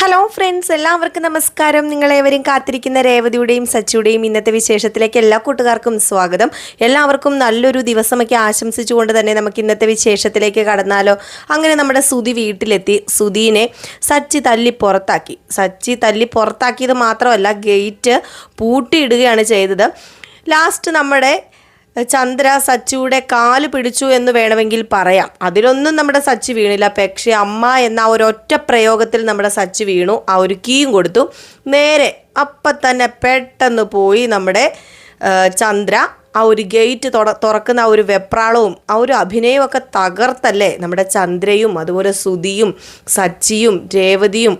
Hello friends, എല്ലാവർക്കും നമസ്കാരം. നിങ്ങളേവരും കാത്തിരിക്കുന്ന രേവതിയുടെയും സച്ചിയുടെയും ഇന്നത്തെ വിശേഷത്തിലേക്ക് എല്ലാ കൂട്ടുകാർക്കും സ്വാഗതം. എല്ലാവർക്കും നല്ലൊരു ദിവസമൊക്കെ ആശംസിച്ചുകൊണ്ട് തന്നെ നമുക്ക് ഇന്നത്തെ വിശേഷത്തിലേക്ക് കടന്നാലോ. അങ്ങനെ നമ്മുടെ സുധി വീട്ടിലെത്തി. സുധീനെ സച്ചി തല്ലി പുറത്താക്കിയത് മാത്രമല്ല, ഗേറ്റ് പൂട്ടിയിടുകയാണ് ചെയ്തത്. ലാസ്റ്റ് നമ്മുടെ ചന്ദ്ര സച്ചിയുടെ കാല് പിടിച്ചു എന്ന് വേണമെങ്കിൽ പറയാം. അതിലൊന്നും നമ്മുടെ സച്ചി വീണില്ല. പക്ഷേ അമ്മ എന്ന ഒരൊറ്റ പ്രയോഗത്തിൽ നമ്മുടെ സച്ചി വീണു. ആ ഒരു കീയും കൊടുത്തു. നേരെ അപ്പം തന്നെ പെട്ടെന്ന് പോയി നമ്മുടെ ചന്ദ്ര ആ ഒരു ഗേറ്റ് തുറക്കുന്ന ആ ഒരു വെപ്രാളവും ആ ഒരു അഭിനയമൊക്കെ തകർത്തല്ലേ നമ്മുടെ ചന്ദ്രയും അതുപോലെ സുധിയും സച്ചിയും രേവതിയും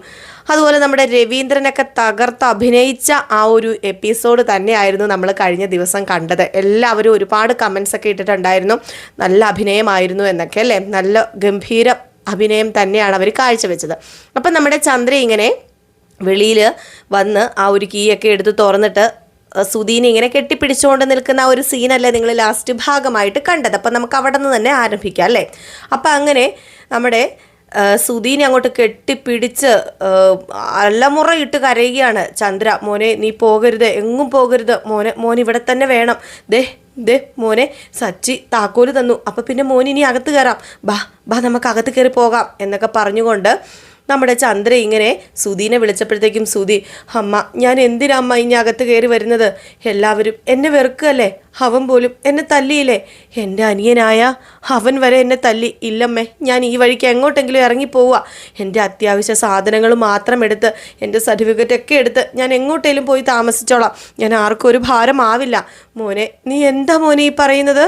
അതുപോലെ നമ്മുടെ രവീന്ദ്രനൊക്കെ തകർത്ത് അഭിനയിച്ച ആ ഒരു എപ്പിസോഡ് തന്നെയായിരുന്നു നമ്മൾ കഴിഞ്ഞ ദിവസം കണ്ടത്. എല്ലാവരും ഒരുപാട് കമൻസ് ഒക്കെ ഇട്ടിട്ടുണ്ടായിരുന്നു, നല്ല അഭിനയമായിരുന്നു എന്നൊക്കെ അല്ലേ. നല്ല ഗംഭീര അഭിനയം തന്നെയാണ് അവർ കാഴ്ചവെച്ചത്. അപ്പം നമ്മുടെ ചന്ദ്ര ഇങ്ങനെ വെളിയിൽ വന്ന് ആ ഒരു കീയൊക്കെ എടുത്ത് തുറന്നിട്ട് സുധീനെ ഇങ്ങനെ കെട്ടിപ്പിടിച്ചുകൊണ്ട് നിൽക്കുന്ന ആ ഒരു സീനല്ലേ നിങ്ങൾ ലാസ്റ്റ് ഭാഗമായിട്ട് കണ്ടത്. അപ്പം നമുക്ക് അവിടെ നിന്ന് തന്നെ ആരംഭിക്കാം അല്ലേ. അപ്പം അങ്ങനെ നമ്മുടെ സുധീനെ അങ്ങോട്ട് കെട്ടിപ്പിടിച്ച് അല്ലമുറയിട്ട് കരയുകയാണ് ചന്ദ്ര. മോനെ നീ പോകരുത്, എങ്ങും പോകരുത്, മോൻ ഇവിടെ തന്നെ വേണം. ദേ മോനെ, സച്ചി താക്കോല് തന്നു, അപ്പം പിന്നെ മോൻ ഇനി അകത്ത് കയറാം, ബാ നമുക്ക് അകത്ത് കയറി പോകാം എന്നൊക്കെ പറഞ്ഞുകൊണ്ട് നമ്മുടെ ചന്ദ്ര ഇങ്ങനെ സുധീനെ വിളിച്ചപ്പോഴത്തേക്കും സുധി, അമ്മ ഞാൻ എന്തിനാ അമ്മ ഇനി അകത്ത് കയറി വരുന്നത്? എല്ലാവരും എന്നെ വെറുക്കല്ലേ, അവൻ പോലും എന്നെ തല്ലിയില്ലേ, എൻ്റെ അനിയനായ അവൻ വരെ എന്നെ തല്ലി. ഇല്ലമ്മേ, ഞാൻ ഈ വഴിക്ക് എങ്ങോട്ടെങ്കിലും ഇറങ്ങിപ്പോവുക. എൻ്റെ അത്യാവശ്യ സാധനങ്ങൾ മാത്രം എടുത്ത് എൻ്റെ സർട്ടിഫിക്കറ്റൊക്കെ എടുത്ത് ഞാൻ എങ്ങോട്ടേലും പോയി താമസിച്ചോളാം. ഞാൻ ആർക്കും ഒരു ഭാരമാവില്ല. മോനെ, നീ എന്താ മോനെ ഈ പറയുന്നത്?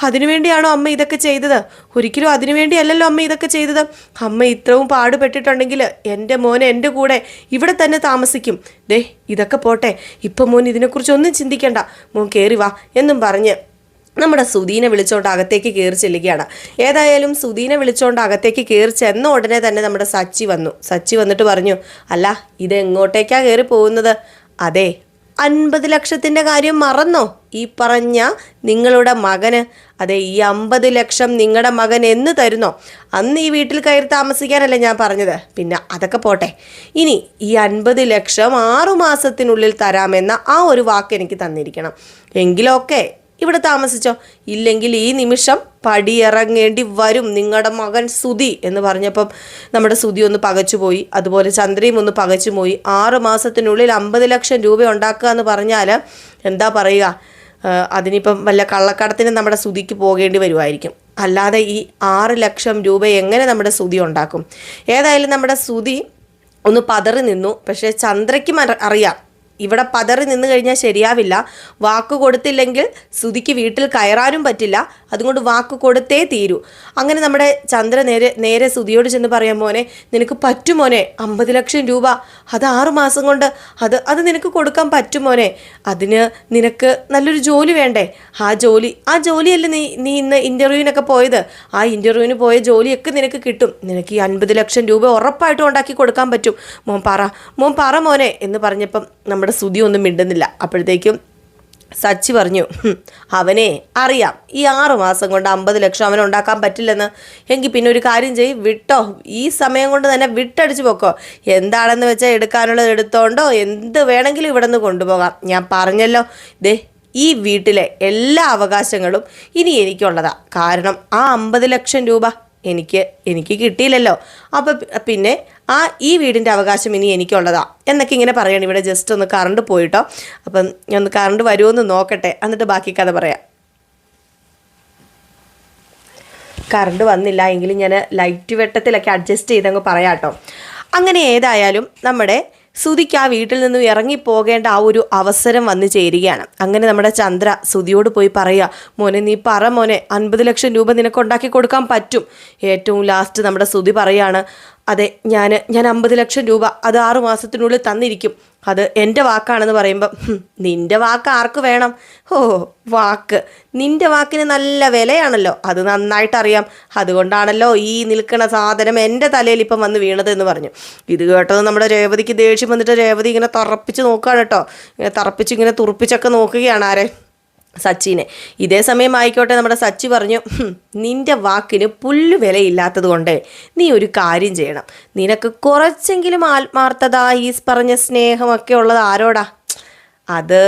അതിനുവേണ്ടിയാണോ അമ്മ ഇതൊക്കെ ചെയ്തത്? ഒരിക്കലും അതിനുവേണ്ടിയല്ലല്ലോ അമ്മ ഇതൊക്കെ ചെയ്തത്. അമ്മ ഇത്രയും പാടുപെട്ടിട്ടുണ്ടെങ്കിൽ എൻ്റെ മോനെ എൻ്റെ കൂടെ ഇവിടെ തന്നെ താമസിക്കും. ഇതൊക്കെ പോട്ടെ, ഇപ്പം മോൻ ഇതിനെക്കുറിച്ചൊന്നും ചിന്തിക്കണ്ട, മോൻ കയറി വാ എന്നും പറഞ്ഞ് നമ്മുടെ സുധീനെ വിളിച്ചോണ്ട് അകത്തേക്ക് കയറി ചെല്ലുകയാണ്. ഏതായാലും സുധീനെ വിളിച്ചോണ്ട് അകത്തേക്ക് കയറി ചെന്ന ഉടനെ തന്നെ നമ്മുടെ സച്ചി വന്നു. സച്ചി വന്നിട്ട് പറഞ്ഞു, അല്ല ഇത് എങ്ങോട്ടേക്കാണ് കയറി പോകുന്നത്? അതെ, 50 ലക്ഷത്തിൻ്റെ കാര്യം മറന്നോ? ഈ പറഞ്ഞ നിങ്ങളുടെ മകന്, അതെ ഈ 50 ലക്ഷം നിങ്ങളുടെ മകൻ എന്ന് തരുന്നോ? അന്ന് ഈ വീട്ടിൽ കയറി താമസിക്കാനല്ലേ ഞാൻ പറഞ്ഞത്. പിന്നെ അതൊക്കെ പോട്ടെ, ഇനി ഈ 50 ലക്ഷം 6 മാസത്തിനുള്ളിൽ തരാമെന്ന ആ ഒരു വാക്ക് എനിക്ക് തന്നിരിക്കണം. എങ്കിലൊക്കെ ഇവിടെ താമസിച്ചോ, ഇല്ലെങ്കിൽ ഈ നിമിഷം പടിയിറങ്ങേണ്ടി വരും നിങ്ങളുടെ മകൻ സുധി എന്ന് പറഞ്ഞപ്പം നമ്മുടെ സുധി ഒന്ന് പകച്ചുപോയി. അതുപോലെ ചന്ദ്രയും ഒന്ന് പകച്ചുപോയി. 6 മാസത്തിനുള്ളിൽ 50 ലക്ഷം രൂപ ഉണ്ടാക്കുക എന്ന് പറഞ്ഞാൽ എന്താ പറയുക, അതിനിപ്പം വല്ല കള്ളക്കടത്തിന് നമ്മുടെ സുധിക്ക് പോകേണ്ടി വരുമായിരിക്കും. അല്ലാതെ ഈ 6 ലക്ഷം രൂപ എങ്ങനെ നമ്മുടെ സുധി ഉണ്ടാക്കും? ഏതായാലും നമ്മുടെ സുധി ഒന്ന് പതറി നിന്നു. പക്ഷേ ചന്ദ്രയ്ക്കും അറിയാം ഇവിടെ പതറി നിന്ന് കഴിഞ്ഞാൽ ശരിയാവില്ല. വാക്ക് കൊടുത്തില്ലെങ്കിൽ സുധിക്ക് വീട്ടിൽ കയറാനും പറ്റില്ല. അതുകൊണ്ട് വാക്ക് കൊടുത്തേ തീരൂ. അങ്ങനെ നമ്മുടെ ചന്ദ്ര നേരെ സുധിയോട് ചെന്ന് പറയാം, മോനെ നിനക്ക് പറ്റും മോനെ, 50 ലക്ഷം രൂപ അത് 6 മാസം കൊണ്ട് അത് നിനക്ക് കൊടുക്കാൻ പറ്റും മോനെ. അതിന് നിനക്ക് നല്ലൊരു ജോലി വേണ്ടേ? ആ ജോലിയല്ലേ നീ ഇന്ന് ഇൻ്റർവ്യൂവിനൊക്കെ പോയത്. ആ ഇൻ്റർവ്യൂവിന് പോയ ജോലിയൊക്കെ നിനക്ക് കിട്ടും. നിനക്ക് ഈ 50 ലക്ഷം രൂപ ഉറപ്പായിട്ടും ഉണ്ടാക്കി കൊടുക്കാൻ പറ്റും. മോൻ പറ മോനെ എന്ന് പറഞ്ഞപ്പം നമ്മുടെ സുധി ഒന്നും മിണ്ടുന്നില്ല. അപ്പോഴത്തേക്കും സച്ചി പറഞ്ഞു, അവനെ അറിയാം ഈ 6 മാസം കൊണ്ട് 50 ലക്ഷം അവൻ ഉണ്ടാക്കാൻ പറ്റില്ലെന്ന്. എങ്കിൽ പിന്നെ ഒരു കാര്യം വിട്ടോ, ഈ സമയം കൊണ്ട് തന്നെ വിട്ടടിച്ചു പോക്കോ. എന്താണെന്ന് വെച്ചാൽ എടുക്കാനുള്ളത് എടുത്തോണ്ടോ, എന്ത് വേണമെങ്കിലും ഇവിടെ നിന്ന് കൊണ്ടുപോകാം. ഞാൻ പറഞ്ഞല്ലോ, ഈ വീട്ടിലെ എല്ലാ അവകാശങ്ങളും ഇനി എനിക്കുള്ളതാണ്. കാരണം ആ 50 ലക്ഷം രൂപ എനിക്ക് കിട്ടിയില്ലല്ലോ. അപ്പം പിന്നെ ഈ വീടിൻ്റെ അവകാശം ഇനി എനിക്കുള്ളതാ എന്നൊക്കെ ഇങ്ങനെ പറയണം. ഇവിടെ ജസ്റ്റ് ഒന്ന് കറണ്ട് പോയിട്ടോ. അപ്പം ഞാൻ ഒന്ന് കറണ്ട് വരുമോയെന്ന് നോക്കട്ടെ, എന്നിട്ട് ബാക്കി കഥ പറയാം. കറണ്ട് വന്നില്ല എങ്കിലും ഞാൻ ലൈറ്റ് വെട്ടത്തിലൊക്കെ അഡ്ജസ്റ്റ് ചെയ്തങ്ങ് പറയാം കേട്ടോ. അങ്ങനെ ഏതായാലും നമ്മുടെ സുധിക്ക് ആ വീട്ടിൽ നിന്നും ഇറങ്ങിപ്പോകേണ്ട ആ ഒരു അവസരം വന്നു ചേരുകയാണ്. അങ്ങനെ നമ്മുടെ ചന്ദ്ര സുധിയോട് പോയി പറയുക, മോനെ നീ പറ മോനെ, 50 ലക്ഷം രൂപ നിനക്ക് ഉണ്ടാക്കി കൊടുക്കാൻ പറ്റും. ഏറ്റവും ലാസ്റ്റ് നമ്മുടെ സുധി പറയാണ്, അതെ ഞാൻ 50 ലക്ഷം രൂപ അത് 6 മാസത്തിനുള്ളിൽ തന്നിരിക്കും. അത് എൻ്റെ വാക്കാണെന്ന് പറയുമ്പം, നിൻ്റെ വാക്ക് ആർക്ക് വേണം? നിൻ്റെ വാക്കിന് നല്ല വിലയാണല്ലോ, അത് നന്നായിട്ടറിയാം. അതുകൊണ്ടാണല്ലോ ഈ നിൽക്കുന്ന സാധനം എൻ്റെ തലയിൽ ഇപ്പം വന്ന് വീണത് എന്ന് പറഞ്ഞു. ഇത് കേട്ടത് നമ്മുടെ രേവതിക്ക് ദേഷ്യം വന്നിട്ട് രേവതി ഇങ്ങനെ തറപ്പിച്ച് നോക്കുകയാണ് കേട്ടോ. ഇങ്ങനെ തറപ്പിച്ച് ഇങ്ങനെ തുറപ്പിച്ചൊക്കെ നോക്കുകയാണ് ആരെ സച്ചിനെ. ഇതേ സമയം ആയിക്കോട്ടെ നമ്മുടെ സച്ചി പറഞ്ഞു, നിന്റെ വാക്കിന് പുല്ല് വിലയില്ലാത്തത് കൊണ്ട് നീ ഒരു കാര്യം ചെയ്യണം. നിനക്ക് കുറച്ചെങ്കിലും ആത്മാർത്ഥത, ഈ പറഞ്ഞ സ്നേഹമൊക്കെ ഉള്ളത് ആരോടാ? അത്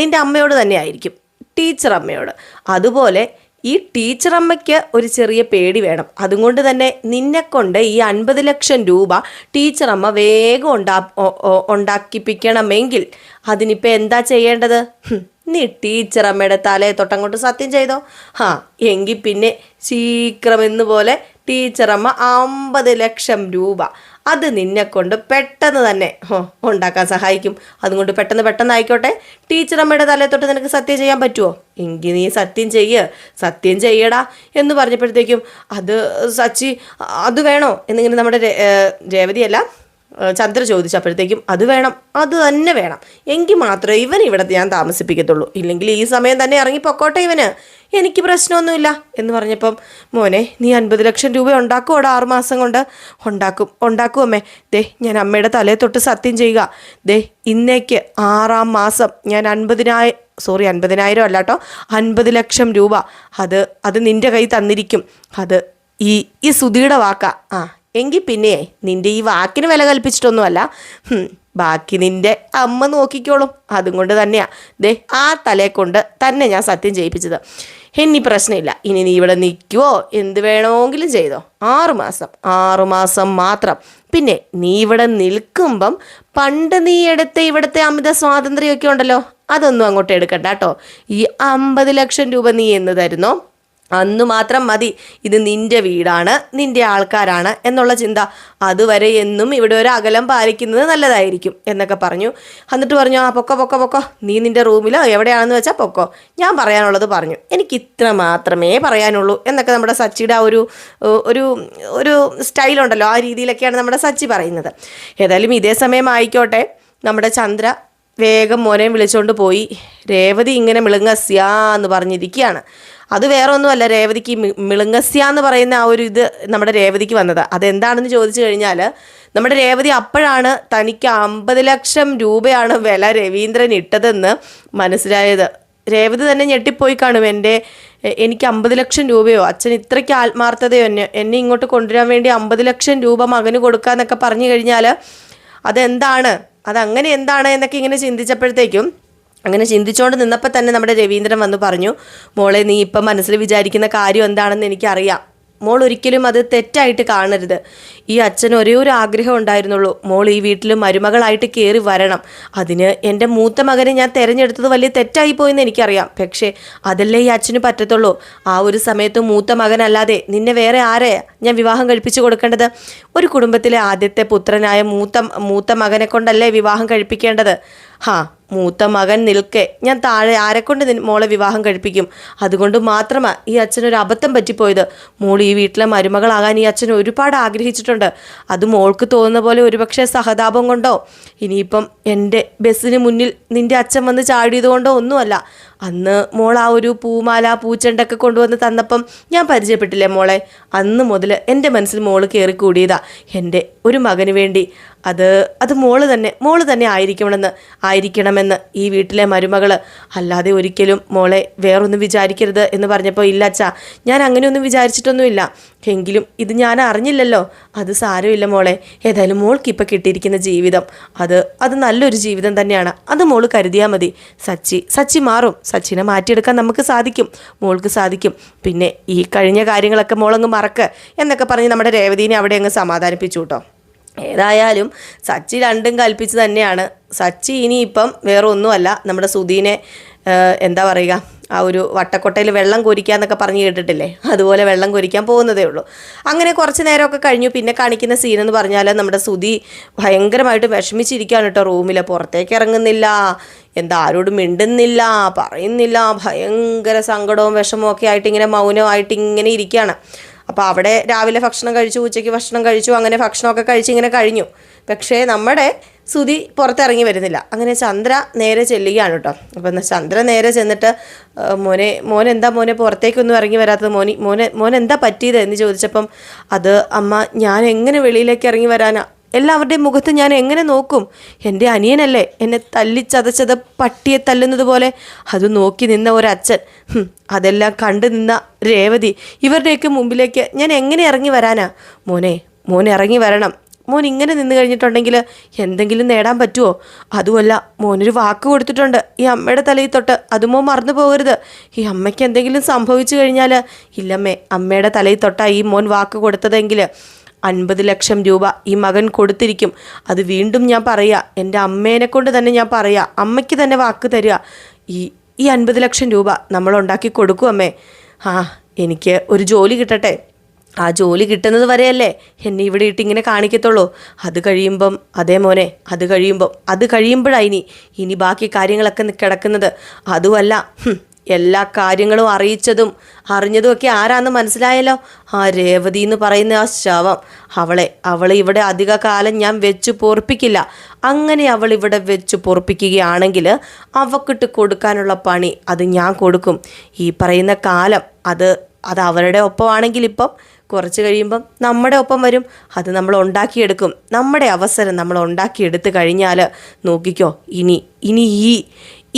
നിന്റെ അമ്മയോട് തന്നെ ആയിരിക്കും, ടീച്ചർ അമ്മയോട്. അതുപോലെ ഈ ടീച്ചർ അമ്മയ്ക്ക് ഒരു ചെറിയ പേടി വേണം. അതുകൊണ്ട് തന്നെ നിന്നെക്കൊണ്ട് ഈ 50 ലക്ഷം രൂപ ടീച്ചർ അമ്മ വേഗം ഉണ്ടാക്കിപ്പിക്കണമെങ്കിൽ അതിനിപ്പോൾ എന്താ ചെയ്യേണ്ടത്? നീ ടീച്ചർ അമ്മയുടെ തലയെ തൊട്ടങ്ങോട്ട് സത്യം ചെയ്തോ. എങ്കിൽ പിന്നെ ശീഘ്രമെന്ന് പോലെ ടീച്ചറമ്മ 50 ലക്ഷം രൂപ അത് നിന്നെക്കൊണ്ട് പെട്ടെന്ന് തന്നെ ഉണ്ടാക്കാൻ സഹായിക്കും. അതുകൊണ്ട് പെട്ടെന്ന് ആയിക്കോട്ടെ. ടീച്ചറമ്മയുടെ തലയെ തൊട്ട് നിനക്ക് സത്യം ചെയ്യാൻ പറ്റുമോ? എങ്കിൽ നീ സത്യം ചെയ്യടാ എന്ന് പറഞ്ഞപ്പോഴത്തേക്കും അത് സച്ചി അത് വേണോ എന്നിങ്ങനെ നമ്മുടെ രേവതിയല്ല ചന്ദ്ര ചോദിച്ചപ്പോഴത്തേക്കും അത് വേണം, അത് തന്നെ വേണം, എങ്കിൽ മാത്രമേ ഇവിടെ ഞാൻ താമസിപ്പിക്കത്തുള്ളൂ. ഇല്ലെങ്കിൽ ഈ സമയം തന്നെ ഇറങ്ങി പൊക്കോട്ടെ ഇവന്, എനിക്ക് പ്രശ്നമൊന്നുമില്ല എന്ന് പറഞ്ഞപ്പം, മോനെ നീ 50 ലക്ഷം രൂപ ഉണ്ടാക്കുമോടാ 6 മാസം കൊണ്ട്? ഉണ്ടാക്കും അമ്മേ. ഞാൻ അമ്മയുടെ തലയെ തൊട്ട് സത്യം ചെയ്യുക. ഇന്നേക്ക് 6-ാം മാസം ഞാൻ 50,000 അല്ല കേട്ടോ, 50 ലക്ഷം രൂപ അത് നിൻ്റെ കൈ തന്നിരിക്കും. അത് ഈ സുധിയുടെ വാക്കാ. എങ്കിൽ പിന്നെ നിൻ്റെ ഈ വാക്കിന് വില കൽപ്പിച്ചിട്ടൊന്നുമല്ല, ബാക്കി നിൻ്റെ അമ്മ നോക്കിക്കോളും. അതും കൊണ്ട് തന്നെയാ ആ തലയെ കൊണ്ട് തന്നെ ഞാൻ സത്യം ചെയ്യിപ്പിച്ചത്. ഇനി പ്രശ്നമില്ല, ഇനി നീ ഇവിടെ നിൽക്കുവോ എന്ത് വേണമെങ്കിലും ചെയ്തോ. 6 മാസം മാത്രം. പിന്നെ നീ ഇവിടെ നിൽക്കുമ്പം പണ്ട് നീ ഇവിടുത്തെ അമിത സ്വാതന്ത്ര്യമൊക്കെ ഉണ്ടല്ലോ, അതൊന്നും അങ്ങോട്ട് എടുക്കണ്ട കേട്ടോ. ഈ 50 ലക്ഷം രൂപ നീ എന്ന് തരുന്നോ അന്ന് മാത്രം മതി. ഇത് നിൻ്റെ വീടാണ്, നിൻ്റെ ആൾക്കാരാണ് എന്നുള്ള ചിന്ത. അതുവരെ എന്നും ഇവിടെ ഒരു അകലം പാലിക്കുന്നത് നല്ലതായിരിക്കും എന്നൊക്കെ പറഞ്ഞു. എന്നിട്ട് പറഞ്ഞു, പൊക്കോ, നീ നിൻ്റെ റൂമിലോ എവിടെയാണെന്ന് വെച്ചാൽ പൊക്കോ, ഞാൻ പറയാനുള്ളത് പറഞ്ഞു, എനിക്ക് ഇത്ര മാത്രമേ പറയാനുള്ളൂ എന്നൊക്കെ നമ്മുടെ സച്ചിയുടെ ആ ഒരു സ്റ്റൈലുണ്ടല്ലോ, ആ രീതിയിലൊക്കെയാണ് നമ്മുടെ സച്ചി പറയുന്നത്. ഏതായാലും ഇതേ സമയം ആയിക്കോട്ടെ നമ്മുടെ ചന്ദ്ര വേഗം മോനെ വിളിച്ചുകൊണ്ട് പോയി. രേവതി ഇങ്ങനെ മിളുങ്ങസ്യാന്ന് പറഞ്ഞിരിക്കുകയാണ്. അത് വേറെ ഒന്നുമല്ല, രേവതിക്ക് മിളുങ്ങസ്യ എന്ന് പറയുന്ന ആ ഒരു ഇത് നമ്മുടെ രേവതിക്ക് വന്നത്. അതെന്താണെന്ന് ചോദിച്ചു കഴിഞ്ഞാൽ നമ്മുടെ രേവതി അപ്പോഴാണ് തനിക്ക് 50 ലക്ഷം രൂപയാണ് വില രവീന്ദ്രൻ ഇട്ടതെന്ന് മനസ്സിലായത്. രേവതി തന്നെ ഞെട്ടിപ്പോയി കാണും. എനിക്ക് 50 ലക്ഷം രൂപയോ, അച്ഛൻ ഇത്രയ്ക്ക് ആത്മാർത്ഥതയോ, എന്നെ ഇങ്ങോട്ട് കൊണ്ടുവരാൻ വേണ്ടി 50 ലക്ഷം രൂപ മകന് കൊടുക്കാന്നൊക്കെ പറഞ്ഞു കഴിഞ്ഞാൽ അതങ്ങനെ എന്താണ് എന്നൊക്കെ ഇങ്ങനെ ചിന്തിച്ചപ്പോഴത്തേക്കും, അങ്ങനെ ചിന്തിച്ചുകൊണ്ട് നിന്നപ്പോൾ തന്നെ നമ്മുടെ രവീന്ദ്രൻ വന്ന് പറഞ്ഞു, മോളെ നീ ഇപ്പം മനസ്സിൽ വിചാരിക്കുന്ന കാര്യം എന്താണെന്ന് എനിക്കറിയാം. മോൾ ഒരിക്കലും അത് തെറ്റായിട്ട് കാണരുത്. ഈ അച്ഛന് ഒരേ ഒരു ആഗ്രഹം ഉണ്ടായിരുന്നുള്ളൂ, മോൾ ഈ വീട്ടിൽ മരുമകളായിട്ട് കയറി വരണം. അതിന് എൻ്റെ മൂത്ത മകനെ ഞാൻ തിരഞ്ഞെടുത്തത് വലിയ തെറ്റായി പോയെന്ന് എനിക്കറിയാം. പക്ഷേ അതല്ലേ ഈ അച്ഛന് പറ്റത്തുള്ളൂ. ആ ഒരു സമയത്ത് മൂത്ത മകനല്ലാതെ നിന്നെ വേറെ ആരെയാ ഞാൻ വിവാഹം കഴിപ്പിച്ചു കൊടുക്കേണ്ടത്? ഒരു കുടുംബത്തിലെ ആദ്യത്തെ പുത്രനായ മൂത്ത മകനെ കൊണ്ടല്ലേ വിവാഹം കഴിപ്പിക്കേണ്ടത്? മൂത്ത മകൻ നിൽക്കെ ഞാൻ താഴെ ആരെക്കൊണ്ട് മോളെ വിവാഹം കഴിപ്പിക്കും? അതുകൊണ്ട് മാത്രമാണ് ഈ അച്ഛനൊരു അബദ്ധം പറ്റിപ്പോയത്. മോൾ ഈ വീട്ടിലെ മരുമകളാകാൻ ഈ അച്ഛൻ ഒരുപാട് ആഗ്രഹിച്ചിട്ടുണ്ട്. അത് മോൾക്ക് തോന്നുന്ന പോലെ ഒരുപക്ഷെ സഹതാപം കൊണ്ടോ ഇനിയിപ്പം എൻ്റെ ബസ്സിന് മുന്നിൽ നിൻ്റെ അച്ഛൻ വന്ന് ചാടിയത് കൊണ്ടോ ഒന്നുമല്ല. അന്ന് മോൾ ആ ഒരു പൂമാല പൂച്ചെണ്ടൊക്കെ കൊണ്ടുവന്ന് തന്നപ്പം ഞാൻ പരിചയപ്പെട്ടില്ലേ മോളെ, അന്ന് മുതൽ എൻ്റെ മനസ്സിൽ മോള് കയറിക്കൂടിയതാ. എൻ്റെ ഒരു മകന് വേണ്ടി അത് മോള് തന്നെ ആയിരിക്കണമെന്ന് ഈ വീട്ടിലെ മരുമകൾ. അല്ലാതെ ഒരിക്കലും മോളെ വേറൊന്നും വിചാരിക്കരുത് എന്ന് പറഞ്ഞപ്പോൾ, ഇല്ല അച്ഛാ, ഞാൻ അങ്ങനെയൊന്നും വിചാരിച്ചിട്ടൊന്നുമില്ല. എങ്കിലും ഇത് ഞാൻ അറിഞ്ഞില്ലല്ലോ. അത് സാരമില്ല മോളെ. ഏതായാലും മോൾക്ക് ഇപ്പം കിട്ടിയിരിക്കുന്ന ജീവിതം അത് നല്ലൊരു ജീവിതം തന്നെയാണ്. അത് മോള് കരുതിയാൽ മതി. സച്ചി മാറും. സച്ചിനെ മാറ്റിയെടുക്കാൻ നമുക്ക് സാധിക്കും, മോൾക്ക് സാധിക്കും. പിന്നെ ഈ കഴിഞ്ഞ കാര്യങ്ങളൊക്കെ മോളങ്ങ് മറക്ക് എന്നൊക്കെ പറഞ്ഞ് നമ്മുടെ രേവതിനെ അവിടെ അങ്ങ് സമാധാനിപ്പിച്ചു കേട്ടോ. ഏതായാലും സച്ചി രണ്ടും കൽപ്പിച്ച് തന്നെയാണ്. സച്ചി ഇനിയിപ്പം വേറെ ഒന്നുമല്ല, നമ്മുടെ സുധീനെ എന്താ പറയുക, ആ ഒരു വട്ടക്കൊട്ടയിൽ വെള്ളം കോരിക്കുക എന്നൊക്കെ പറഞ്ഞ് കേട്ടിട്ടില്ലേ, അതുപോലെ വെള്ളം കോരിക്കാൻ പോകുന്നതേ ഉള്ളൂ. അങ്ങനെ കുറച്ച് നേരമൊക്കെ കഴിഞ്ഞു. പിന്നെ കാണിക്കുന്ന സീനെന്ന് പറഞ്ഞാൽ നമ്മുടെ സുധി ഭയങ്കരമായിട്ട് വിഷമിച്ചിരിക്കുകയാണ് കേട്ടോ. റൂമിൽ പുറത്തേക്ക് ഇറങ്ങുന്നില്ല, ആരോടും മിണ്ടുന്നില്ല, പറയുന്നില്ല, ഭയങ്കര സങ്കടവും വിഷമവും ഒക്കെ ആയിട്ട് ഇങ്ങനെ മൗനമായിട്ട് ഇങ്ങനെ ഇരിക്കുകയാണ്. അപ്പോൾ അവിടെ രാവിലെ ഭക്ഷണം കഴിച്ചു, ഉച്ചയ്ക്ക് ഭക്ഷണം കഴിച്ചു, അങ്ങനെ ഭക്ഷണമൊക്കെ കഴിച്ച് ഇങ്ങനെ കഴിഞ്ഞു. പക്ഷേ നമ്മുടെ സുധി പുറത്തിറങ്ങി വരുന്നില്ല. അങ്ങനെ ചന്ദ്ര നേരെ ചെല്ലുകയാണ് കേട്ടോ. അപ്പം ചന്ദ്ര നേരെ ചെന്നിട്ട്, മോനെന്താ പുറത്തേക്കൊന്നും ഇറങ്ങി വരാത്തത്? മോനെന്താ പറ്റിയത് എന്ന് ചോദിച്ചപ്പം, അത് അമ്മ, ഞാൻ എങ്ങനെ വെളിയിലേക്ക് ഇറങ്ങി വരാനാ? എല്ലാവരുടെയും മുഖത്ത് ഞാൻ എങ്ങനെ നോക്കും? എൻ്റെ അനിയനല്ലേ എന്നെ തല്ലിച്ചതച്ചത് പട്ടിയെ തല്ലുന്നത് പോലെ. അത് നോക്കി നിന്ന ഒരച്ഛൻ, അതെല്ലാം കണ്ടു നിന്ന രേവതി, ഇവരുടെയൊക്കെ മുമ്പിലേക്ക് ഞാൻ എങ്ങനെ ഇറങ്ങി വരാനാ? മോനെ ഇറങ്ങി വരണം. മോൻ ഇങ്ങനെ നിന്ന് കഴിഞ്ഞിട്ടുണ്ടെങ്കിൽ എന്തെങ്കിലും നേടാൻ പറ്റുമോ? അതുമല്ല, മോനൊരു വാക്ക് കൊടുത്തിട്ടുണ്ട് ഈ അമ്മയുടെ തലയിൽ തൊട്ട്, അത് മോൻ മറന്നു പോകരുത്. ഈ അമ്മയ്ക്ക് എന്തെങ്കിലും സംഭവിച്ചു കഴിഞ്ഞാൽ, ഇല്ലമ്മേ, അമ്മയുടെ തലയിൽ തൊട്ടാ ഈ മോൻ വാക്ക് കൊടുത്തതെങ്കിൽ 50 ലക്ഷം രൂപ ഈ മകൻ കൊടുത്തിരിക്കും. അത് വീണ്ടും ഞാൻ പറയുക, എൻ്റെ അമ്മേനെ കൊണ്ട് തന്നെ ഞാൻ പറയുക, അമ്മയ്ക്ക് തന്നെ വാക്ക് തരിക. ഈ 50 ലക്ഷം രൂപ നമ്മൾ ഉണ്ടാക്കി കൊടുക്കും അമ്മേ. എനിക്ക് ഒരു ജോലി കിട്ടട്ടെ. ആ ജോലി കിട്ടുന്നത് വരെയല്ലേ എന്നെ ഇവിടെ ഇട്ടിങ്ങനെ കാണിക്കത്തുള്ളൂ. അത് കഴിയുമ്പം, അതേ മോനെ, അത് കഴിയുമ്പോഴാണ് ഇനി ബാക്കി കാര്യങ്ങളൊക്കെ കിടക്കുന്നത്. അതുമല്ല, എല്ലാ കാര്യങ്ങളും അറിഞ്ഞതും ഒക്കെ ആരാന്ന് മനസ്സിലായല്ലോ. ആ രേവതി എന്ന് പറയുന്ന ആ ശവം, അവളെ ഇവിടെ അധിക കാലം ഞാൻ വെച്ച് പൊറപ്പിക്കില്ല. അങ്ങനെ അവൾ ഇവിടെ വെച്ച് പൊറപ്പിക്കുകയാണെങ്കിൽ അവക്കിട്ട് കൊടുക്കാനുള്ള പണി അത് ഞാൻ കൊടുക്കും. ഈ പറയുന്ന കാലം അത് അവരുടെ ഒപ്പമാണെങ്കിൽ ഇപ്പം കുറച്ച് കഴിയുമ്പം നമ്മുടെ ഒപ്പം വരും. അത് നമ്മൾ ഉണ്ടാക്കിയെടുക്കും. നമ്മുടെ അവസരം നമ്മൾ ഉണ്ടാക്കിയെടുത്ത് കഴിഞ്ഞാൽ നോക്കിക്കോ, ഇനി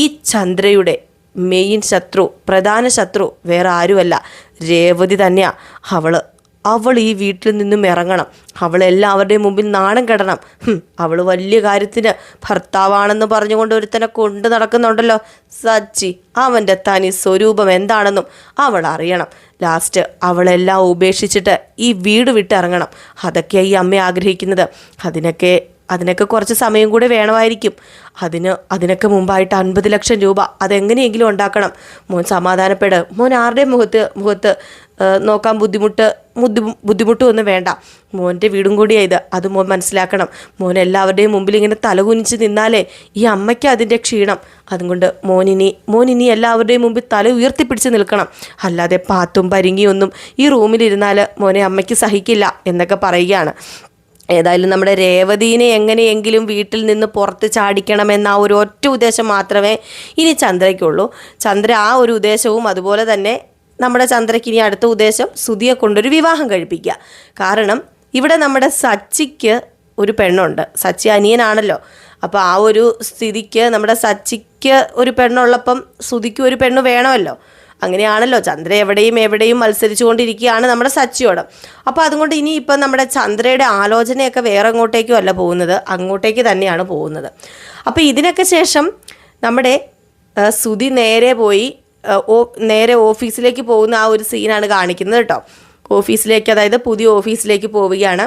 ഈ ചന്ദ്രയുടെ മെയിൻ ശത്രു, പ്രധാന ശത്രു വേറെ ആരുമല്ല, രേവതി തന്നെയാണ്. അവൾ ഈ വീട്ടിൽ നിന്നും ഇറങ്ങണം. അവളെല്ലാവരുടെയും മുമ്പിൽ നാണം കെടണം. അവൾ വലിയ കാര്യത്തിന് ഭർത്താവാണെന്ന് പറഞ്ഞുകൊണ്ട് ഒരുത്തനെ കൊണ്ട് നടക്കുന്നുണ്ടല്ലോ സച്ചി, അവൻ്റെ തനി സ്വരൂപം എന്താണെന്നും അവൾ അറിയണം. ലാസ്റ്റ് അവളെല്ലാം ഉപേക്ഷിച്ചിട്ട് ഈ വീട് വിട്ടിറങ്ങണം. അതൊക്കെയാണ് ഈ അമ്മ ആഗ്രഹിക്കുന്നത്. അതിനൊക്കെ കുറച്ച് സമയം കൂടെ വേണമായിരിക്കും. അതിനൊക്കെ മുമ്പായിട്ട് 50 ലക്ഷം രൂപ അതെങ്ങനെയെങ്കിലും ഉണ്ടാക്കണം. മോൻ സമാധാനപ്പെട്. മോൻ ആരുടെയും മുഖത്ത് നോക്കാൻ ബുദ്ധിമുട്ടും ഒന്നും വേണ്ട. മോൻ്റെ വീടും കൂടിയായത്, അത് മോൻ മനസ്സിലാക്കണം. മോൻ എല്ലാവരുടെയും മുമ്പിൽ ഇങ്ങനെ തലകുനിച്ച് നിന്നാലേ ഈ അമ്മയ്ക്ക് അതിൻ്റെ ക്ഷീണം. അതുകൊണ്ട് മോനിനി എല്ലാവരുടെയും മുമ്പിൽ തല ഉയർത്തിപ്പിടിച്ച് നിൽക്കണം. അല്ലാതെ പാത്തും പരിങ്ങിയൊന്നും ഈ റൂമിലിരുന്നാൽ മോനെ അമ്മയ്ക്ക് സഹിക്കില്ല എന്നൊക്കെ പറയുകയാണ്. ഏതായാലും നമ്മുടെ രേവതീനെ എങ്ങനെയെങ്കിലും വീട്ടിൽ നിന്ന് പുറത്ത് ചാടിക്കണമെന്ന ആ ഒരു ഒറ്റ ഉദ്ദേശം മാത്രമേ ഇനി ചന്ദ്രയ്ക്കുള്ളൂ. ചന്ദ്ര ആ ഒരു ഉദ്ദേശവും, അതുപോലെ തന്നെ നമ്മുടെ ചന്ദ്രയ്ക്ക് ഇനി അടുത്ത ഉദ്ദേശം സുധിയെ കൊണ്ടൊരു വിവാഹം കഴിപ്പിക്കുക. കാരണം ഇവിടെ നമ്മുടെ സച്ചിക്ക് ഒരു പെണ്ണുണ്ട്. സച്ചി അനിയനാണല്ലോ. അപ്പോൾ ആ ഒരു സ്ഥിതിക്ക് നമ്മുടെ സച്ചിക്ക് ഒരു പെണ്ണുള്ളപ്പം സുധിക്ക് ഒരു പെണ്ണ് വേണമല്ലോ. അങ്ങനെയാണല്ലോ, ചന്ദ്ര എവിടെയും മത്സരിച്ചു കൊണ്ടിരിക്കുകയാണ് നമ്മുടെ സച്ചിയോട്. അപ്പോൾ അതുകൊണ്ട് ഇനിയിപ്പം നമ്മുടെ ചന്ദ്രയുടെ ആലോചനയൊക്കെ വേറെ എങ്ങോട്ടേക്കും അല്ല പോകുന്നത്, അങ്ങോട്ടേക്ക് തന്നെയാണ് പോകുന്നത്. അപ്പോൾ ഇതിനൊക്കെ ശേഷം നമ്മുടെ സുധി നേരെ ഓഫീസിലേക്ക് പോകുന്ന ആ ഒരു സീനാണ് കാണിക്കുന്നത് കേട്ടോ. ഓഫീസിലേക്ക്, അതായത് പുതിയ ഓഫീസിലേക്ക് പോവുകയാണ്.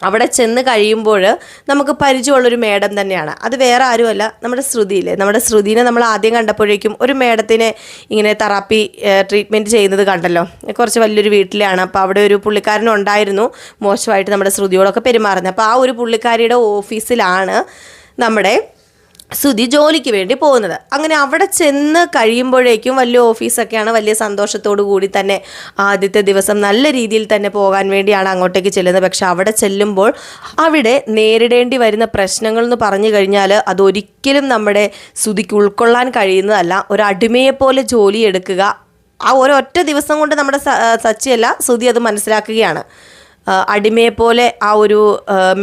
അവിടെ ചെന്ന് കഴിയുമ്പോൾ നമുക്ക് പരിചയമുള്ളൊരു മേഡം തന്നെയാണ്. അത് വേറെ ആരുമല്ല, നമ്മുടെ ശ്രുതിയില്ലേ. നമ്മുടെ ശ്രുതിനെ നമ്മൾ ആദ്യം കണ്ടപ്പോഴേക്കും ഒരു മേഡത്തിനെ ഇങ്ങനെ തെറാപ്പി ട്രീറ്റ്മെൻറ്റ് ചെയ്യുന്നത് കണ്ടല്ലോ. കുറച്ച് വലിയൊരു വീട്ടിലാണ്. അപ്പോൾ അവിടെ ഒരു പുള്ളിക്കാരനും ഉണ്ടായിരുന്നു മോശമായിട്ട് നമ്മുടെ ശ്രുതിയോടൊക്കെ പെരുമാറുന്നത്. അപ്പോൾ ആ ഒരു പുള്ളിക്കാരിയുടെ ഓഫീസിലാണ് നമ്മുടെ സുധി ജോലിക്ക് വേണ്ടി പോകുന്നത്. അങ്ങനെ അവിടെ ചെന്ന് കഴിയുമ്പോഴേക്കും വലിയ ഓഫീസൊക്കെയാണ്. വലിയ സന്തോഷത്തോടു കൂടി തന്നെ ആദ്യത്തെ ദിവസം നല്ല രീതിയിൽ തന്നെ പോകാൻ വേണ്ടിയാണ് അങ്ങോട്ടേക്ക് ചെല്ലുന്നത്. പക്ഷെ അവിടെ ചെല്ലുമ്പോൾ അവിടെ നേരിടേണ്ടി വരുന്ന പ്രശ്നങ്ങൾ എന്ന് പറഞ്ഞു കഴിഞ്ഞാൽ അതൊരിക്കലും നമ്മുടെ സുധിക്ക് ഉൾക്കൊള്ളാൻ കഴിയുന്നതല്ല. ഒരു അടിമയെപ്പോലെ ജോലി എടുക്കുക, ആ ഒരൊറ്റ ദിവസം കൊണ്ട് നമ്മുടെ സച്ചിയല്ല സുധി അത് മനസ്സിലാക്കുകയാണ്. അടിമയെപ്പോലെ ആ ഒരു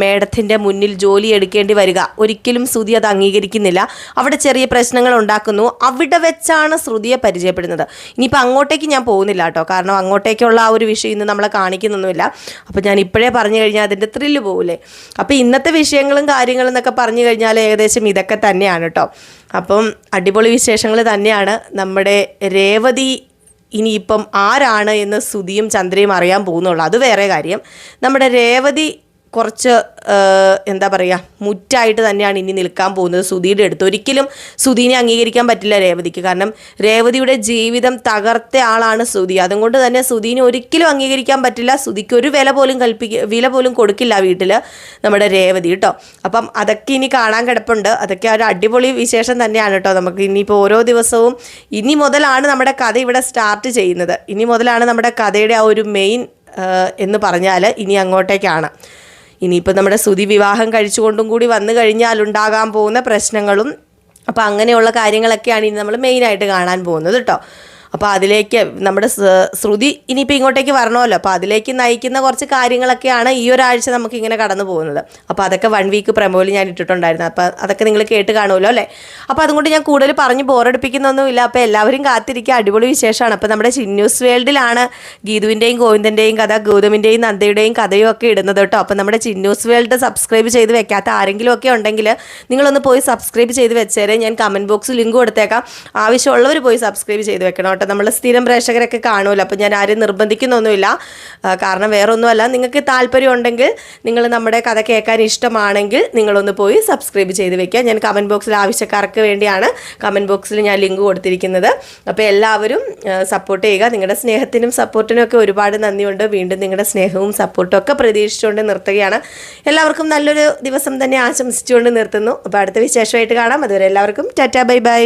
മേഡത്തിൻ്റെ മുന്നിൽ ജോലി എടുക്കേണ്ടി വരിക ഒരിക്കലും ശ്രുതി അത് അംഗീകരിക്കുന്നില്ല. അവിടെ ചെറിയ പ്രശ്നങ്ങൾ ഉണ്ടാക്കുന്നു. അവിടെ വെച്ചാണ് ശ്രുതിയെ പരിചയപ്പെടുന്നത്. ഇനിയിപ്പോൾ അങ്ങോട്ടേക്ക് ഞാൻ പോകുന്നില്ല കേട്ടോ, കാരണം അങ്ങോട്ടേക്കുള്ള ആ ഒരു വിഷയം ഇന്ന് നമ്മളെ കാണിക്കുന്നൊന്നുമില്ല. അപ്പോൾ ഞാൻ ഇപ്പോഴേ പറഞ്ഞു കഴിഞ്ഞാൽ അതിൻ്റെ ത്രില്ല് പോകില്ലേ. അപ്പോൾ ഇന്നത്തെ വിഷയങ്ങളും കാര്യങ്ങളും എന്നൊക്കെ പറഞ്ഞു കഴിഞ്ഞാൽ ഏകദേശം ഇതൊക്കെ തന്നെയാണ് കേട്ടോ. അപ്പം അടിപൊളി വിശേഷങ്ങൾ തന്നെയാണ്. നമ്മുടെ രേവതി ഇനിയിപ്പം ആരാണ് എന്ന് സുധിയും ചന്ദ്രയും അറിയാൻ പോകുന്നുള്ളൂ. അത് വേറെ കാര്യം. നമ്മുടെ രേവതി കുറച്ച് എന്താ പറയുക, മുറ്റായിട്ട് തന്നെയാണ് ഇനി നിൽക്കാൻ പോകുന്നത് സുധിയുടെ അടുത്ത്. ഒരിക്കലും സുധീനെ അംഗീകരിക്കാൻ പറ്റില്ല രേവതിക്ക്. കാരണം രേവതിയുടെ ജീവിതം തകർത്ത ആളാണ് സുധി. അതുകൊണ്ട് തന്നെ സുധീനെ ഒരിക്കലും അംഗീകരിക്കാൻ പറ്റില്ല. സുധിക്ക് ഒരു വില പോലും കൊടുക്കില്ല വീട്ടിൽ നമ്മുടെ രേവതി കേട്ടോ. അപ്പം അതൊക്കെ ഇനി കാണാൻ കിടപ്പുണ്ട്. അതൊക്കെ ഒരു അടിപൊളി വിശേഷം തന്നെയാണ് കേട്ടോ. നമുക്ക് ഇനിയിപ്പോൾ ഓരോ ദിവസവും ഇനി മുതലാണ് നമ്മുടെ കഥ ഇവിടെ സ്റ്റാർട്ട് ചെയ്യുന്നത്. ഇനി മുതലാണ് നമ്മുടെ കഥയുടെ ആ ഒരു മെയിൻ എന്ന് പറഞ്ഞാൽ ഇനി അങ്ങോട്ടേക്കാണ്. ഇനിയിപ്പോൾ നമ്മുടെ സുധി വിവാഹം കഴിച്ചുകൊണ്ടും കൂടി വന്നു കഴിഞ്ഞാൽ ഉണ്ടാകാൻ പോകുന്ന പ്രശ്നങ്ങളും അപ്പോൾ അങ്ങനെയുള്ള കാര്യങ്ങളൊക്കെയാണ് ഇനി നമ്മൾ മെയിനായിട്ട് കാണാൻ പോകുന്നത് കേട്ടോ. അപ്പോൾ അതിലേക്ക് നമ്മുടെ ശ്രുതി ഇനിയിപ്പോൾ ഇങ്ങോട്ടേക്ക് വരണമല്ലോ, അപ്പോൾ അതിലേക്ക് നയിക്കുന്ന കുറച്ച് കാര്യങ്ങളൊക്കെയാണ് ഈ ഒരാഴ്ച നമുക്കിങ്ങനെ കടന്നു പോകുന്നത്. അപ്പോൾ അതൊക്കെ 1 വീക്ക് പ്രമോയിൽ ഞാൻ ഇട്ടിട്ടുണ്ടായിരുന്നു. അപ്പോൾ അതൊക്കെ നിങ്ങൾ കേട്ട് കാണുമല്ലോ അല്ലേ. അപ്പോൾ അതുകൊണ്ട് ഞാൻ കൂടുതൽ പറഞ്ഞ് ബോറടിപ്പിക്കുന്നൊന്നുമില്ല. അപ്പോൾ എല്ലാവരും കാത്തിരിക്കുക, അടിപൊളി വിശേഷമാണ്. അപ്പോൾ നമ്മുടെ ചിന്നൂസ് വേൾഡിലാണ് ഗീതുവിൻ്റെയും ഗോവിന്ദൻ്റെയും കഥ, ഗൗതമിൻ്റെയും നന്ദയുടെയും കഥയും ഒക്കെ ഇടുന്നത് കേട്ടോ. അപ്പോൾ നമ്മുടെ ചിന്നൂസ് വേൾഡ് സബ്സ്ക്രൈബ് ചെയ്ത് വെക്കാത്ത ആരെങ്കിലും ഒക്കെ ഉണ്ടെങ്കിൽ നിങ്ങളൊന്ന് പോയി സബ്സ്ക്രൈബ് ചെയ്ത് വെച്ചേരെ. ഞാൻ കമൻറ്റ് ബോക്സിൽ ലിങ്ക് കൊടുത്തേക്കാം, ആവശ്യമുള്ളവർ പോയി സബ്സ്ക്രൈബ് ചെയ്ത് വെക്കണം കേട്ടോ. നമ്മൾ സ്ഥിരം പ്രേക്ഷകരൊക്കെ കാണുമല്ലോ, അപ്പോൾ ഞാൻ ആരും നിർബന്ധിക്കുന്നൊന്നുമില്ല. കാരണം വേറെ ഒന്നുമല്ല, നിങ്ങൾക്ക് താല്പര്യം ഉണ്ടെങ്കിൽ, നിങ്ങൾ നമ്മുടെ കഥ കേൾക്കാൻ ഇഷ്ടമാണെങ്കിൽ നിങ്ങളൊന്ന് പോയി സബ്സ്ക്രൈബ് ചെയ്ത് വെക്കുക. ഞാൻ കമൻറ്റ് ബോക്സിൽ ആവശ്യക്കാർക്ക് വേണ്ടിയാണ് കമൻറ്റ് ബോക്സിൽ ഞാൻ ലിങ്ക് കൊടുത്തിരിക്കുന്നത്. അപ്പോൾ എല്ലാവരും സപ്പോർട്ട് ചെയ്യുക. നിങ്ങളുടെ സ്നേഹത്തിനും സപ്പോർട്ടിനും ഒക്കെ ഒരുപാട് നന്ദിയുണ്ട്. വീണ്ടും നിങ്ങളുടെ സ്നേഹവും സപ്പോർട്ടും ഒക്കെ പ്രതീക്ഷിച്ചുകൊണ്ട് നിർത്തുകയാണ്. എല്ലാവർക്കും നല്ലൊരു ദിവസം തന്നെ ആശംസിച്ചുകൊണ്ട് നിർത്തുന്നു. അപ്പോൾ അടുത്ത വിശേഷമായിട്ട് കാണാം. അതുവരെ എല്ലാവർക്കും ടാറ്റാ ബൈ ബൈ.